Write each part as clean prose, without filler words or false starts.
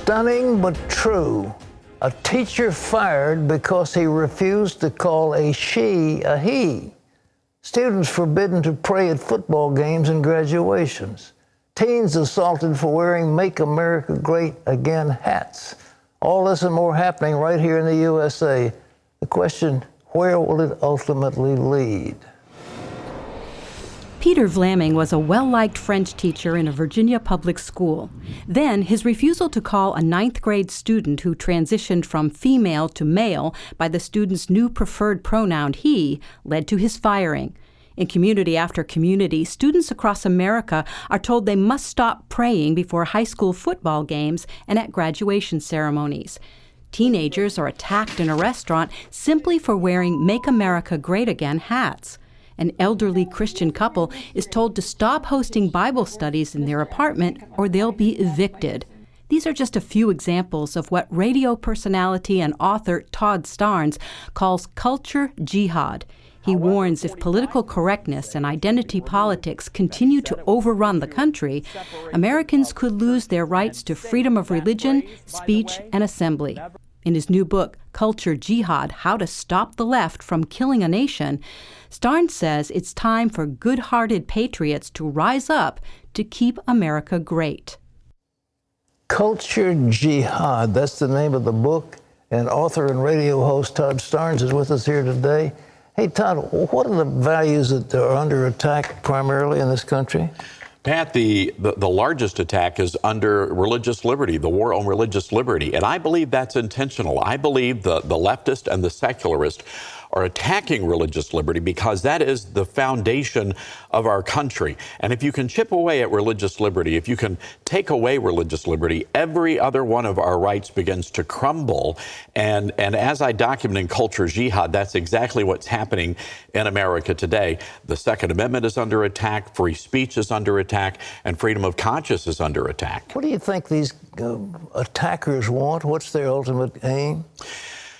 Stunning but true. A teacher fired because he refused to call a she a he. Students forbidden to pray at football games and graduations. Teens assaulted for wearing Make America Great Again hats. All this and more happening right here in the USA. The question, where will it ultimately lead? Peter Vlaming was a well-liked French teacher in a Virginia public school. Then, his refusal to call a ninth-grade student who transitioned from female to male by the student's new preferred pronoun he led to his firing. In community after community, students across America are told they must stop praying before high school football games and at graduation ceremonies. Teenagers are attacked in a restaurant simply for wearing Make America Great Again hats. An elderly Christian couple is told to stop hosting Bible studies in their apartment or they'll be evicted. These are just a few examples of what radio personality and author Todd Starnes calls culture jihad. He warns if political correctness and identity politics continue to overrun the country, Americans could lose their rights to freedom of religion, speech, and assembly. In his new book, Culture Jihad, How to Stop the Left from Killing a Nation, Starnes says it's time for good-hearted patriots to rise up to keep America great. Culture Jihad, that's the name of the book, and author and radio host Todd Starnes is with us here today. Hey, Todd, what are the values that are under attack primarily in this country? Pat, the largest attack is under religious liberty, the war on religious liberty. And I believe that's intentional. I believe the leftist and the secularist are attacking religious liberty because that is the foundation of our country. And if you can chip away at religious liberty, if you can take away religious liberty, every other one of our rights begins to crumble. And as I document in Culture Jihad, that's exactly what's happening in America today. The Second Amendment is under attack, free speech is under attack, and freedom of conscience is under attack. What do you think these attackers want? What's their ultimate aim?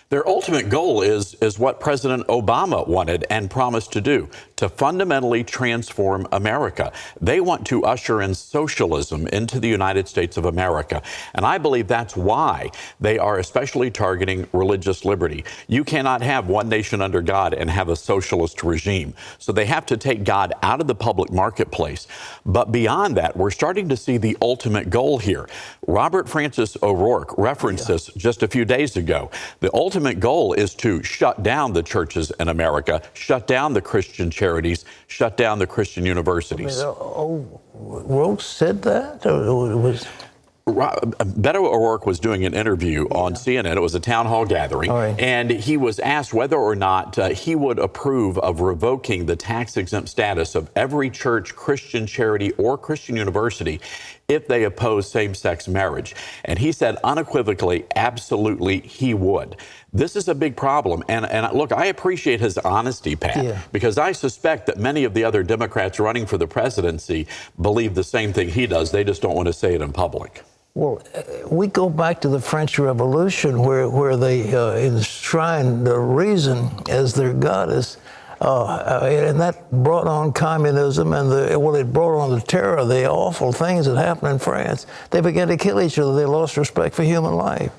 Their ultimate goal is what President Obama wanted and promised to do, to fundamentally transform America. They want to usher in socialism into the United States of America. And I believe that's why they are especially targeting religious liberty. You cannot have one nation under God and have a socialist regime. So they have to take God out of the public marketplace. But beyond that, we're starting to see the ultimate goal here. Robert Francis O'Rourke referenced this just a few days ago. The ultimate goal is to shut down the churches in America, shut down the Christian charities, shut down the Christian universities. O'Rourke said that? Or it was... Beto O'Rourke was doing an interview on CNN. It was a town hall gathering. Right. And he was asked whether or not he would approve of revoking the tax-exempt status of every church, Christian charity, or Christian university if they oppose same-sex marriage. And he said unequivocally, absolutely, he would. This is a big problem. And look, I appreciate his honesty, Pat, because I suspect that many of the other Democrats running for the presidency believe the same thing he does. They just don't want to say it in public. Well, we go back to the French Revolution where they enshrined the reason as their goddess. And that brought on communism and it brought on the terror, the awful things that happened in France. They began to kill each other. They lost respect for human life.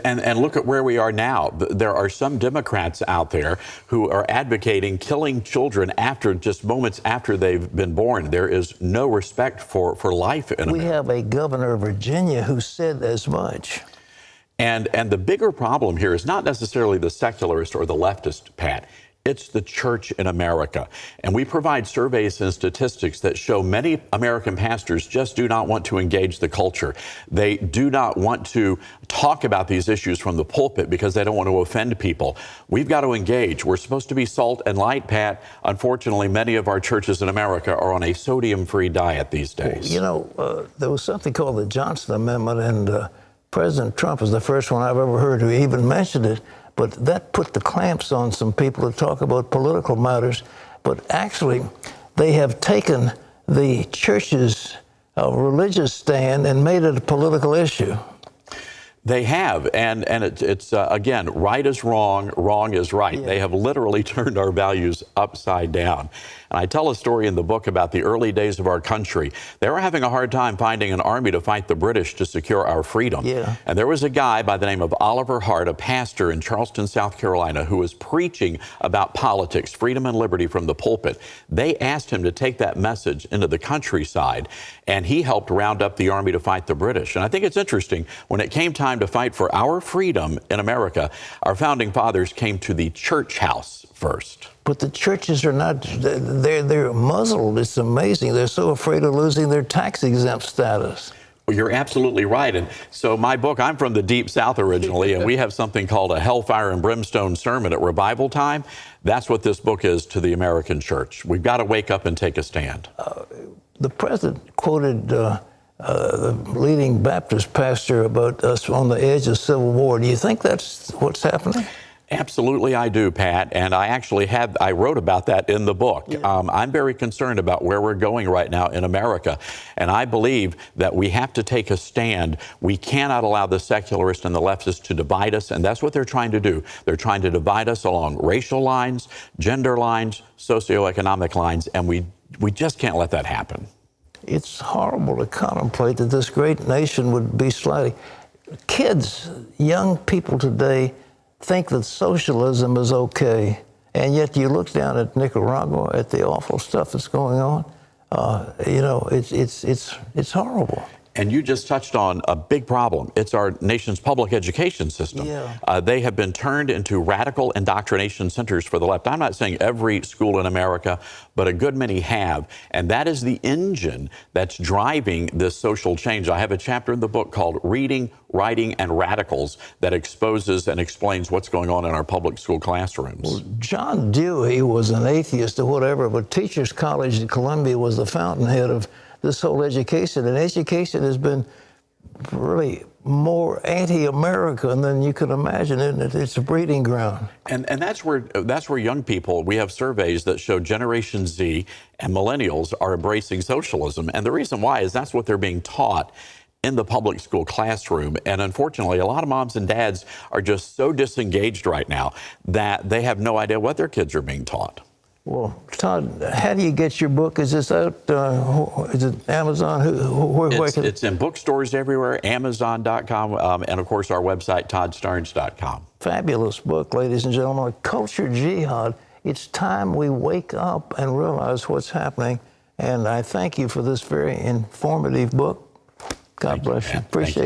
And look at where we are now. There are some Democrats out there who are advocating killing children just moments after they've been born. There is no respect for life in America. We have a governor of Virginia who said as much. And the bigger problem here is not necessarily the secularist or the leftist, Pat. It's the church in America. And we provide surveys and statistics that show many American pastors just do not want to engage the culture. They do not want to talk about these issues from the pulpit because they don't want to offend people. We've got to engage. We're supposed to be salt and light, Pat. Unfortunately, many of our churches in America are on a sodium-free diet these days. You know, there was something called the Johnson Amendment, and President Trump is the first one I've ever heard who even mentioned it. But that put the clamps on some people to talk about political matters. But actually, they have taken the church's religious stand and made it a political issue. They have, and it's again, right is wrong, wrong is right. Yeah. They have literally turned our values upside down. And I tell a story in the book about the early days of our country. They were having a hard time finding an army to fight the British to secure our freedom. Yeah. And there was a guy by the name of Oliver Hart, a pastor in Charleston, South Carolina, who was preaching about politics, freedom and liberty from the pulpit. They asked him to take that message into the countryside, and he helped round up the army to fight the British. And I think it's interesting, when it came time to fight for our freedom in America, our founding fathers came to the church house first. But the churches are not, they're muzzled. It's amazing. They're so afraid of losing their tax-exempt status. Well, you're absolutely right. And so my book, I'm from the Deep South originally, and we have something called a hellfire and brimstone sermon at revival time. That's what this book is to the American church. We've got to wake up and take a stand. The president quoted the leading Baptist pastor about us on the edge of civil war. Do you think that's what's happening? Absolutely, I do, Pat. And I wrote about that in the book. Yeah. I'm very concerned about where we're going right now in America. And I believe that we have to take a stand. We cannot allow the secularists and the leftists to divide us. And that's what they're trying to do. They're trying to divide us along racial lines, gender lines, socioeconomic lines. And we just can't let that happen. It's horrible to contemplate that this great nation would be sliding. Kids, young people today, think that socialism is okay, and yet you look down at Nicaragua at the awful stuff that's going on. It's horrible. And you just touched on a big problem. It's our nation's public education system. Yeah. They have been turned into radical indoctrination centers for the left. I'm not saying every school in America, but a good many have. And that is the engine that's driving this social change. I have a chapter in the book called Reading, Writing, and Radicals that exposes and explains what's going on in our public school classrooms. Well, John Dewey was an atheist or whatever, but Teachers College at Columbia was the fountainhead of this whole education. And education has been really more anti-American than you could imagine, isn't it? It's a breeding ground. And that's where young people, we have surveys that show Generation Z and Millennials are embracing socialism. And the reason why is that's what they're being taught in the public school classroom. And unfortunately, a lot of moms and dads are just so disengaged right now that they have no idea what their kids are being taught. Well, Todd, how do you get your book? Is this out? Is it Amazon? It's in bookstores everywhere, Amazon.com, and of course our website, ToddStarnes.com. Fabulous book, ladies and gentlemen. Culture Jihad. It's time we wake up and realize what's happening. And I thank you for this very informative book. God bless you. Appreciate it.